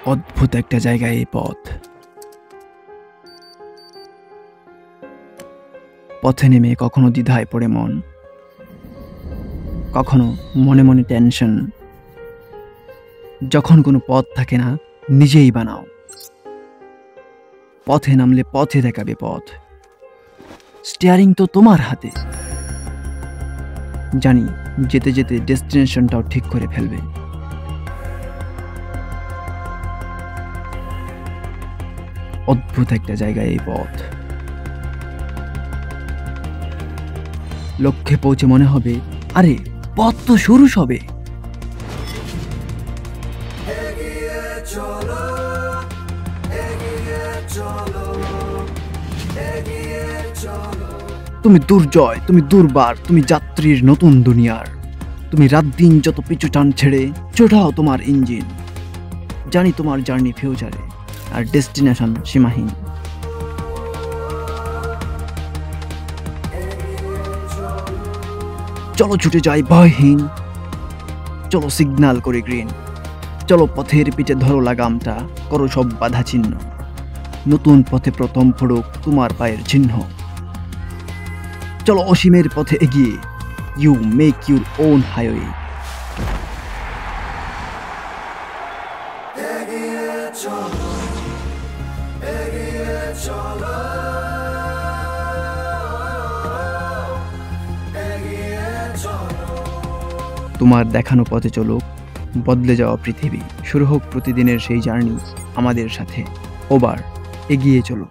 অদ্ভুত একটা জায়গায় এই পথ। পথে নেমে কখনো দ্বিধায় পড়ে মন, কখনো মনে মনে টেনশন। যখন কোনো পথ থাকে না, নিজেই বানাও। পথে নামলে পথে দেখাবে পথ, স্টিয়ারিং তো তোমার হাতে। জানি যেতে যেতে ডেস্টিনেশনটাও ঠিক করে ফেলবে। অদ্ভুত একটা জায়গায় এই পথ। লক্ষ্যে পৌঁছে মনে হবে, আরে পথ তো শুরু সবে। তুমি দুর্জয়, তুমি দুর্বার, তুমি যাত্রীর নতুন দুনিয়ার। তুমি রাত দিন যত পিছু টান ছেড়ে চোটাও তোমার ইঞ্জিন। জানি তোমার জার্নি ফিউচারে, আর ডেস্টিনেশন সীমাহীন। চলো ছুটে যাই ভয়হীন, চলো সিগন্যাল করে গ্রিন। চলো পথের পিঠে ধরো লাগামটা, করো সব বাধা চিহ্ন। নতুন পথে প্রথম পড়ুক তোমার পায়ের চিহ্ন। চলো অসীমের পথে এগিয়ে, you make your own highway. তোমার দেখানো পথে চলুক বদলে যাওয়া পৃথিবী। শুরু হোক প্রতিদিনের সেই জার্নি আমাদের সাথে। ওবার এগিয়ে চলো।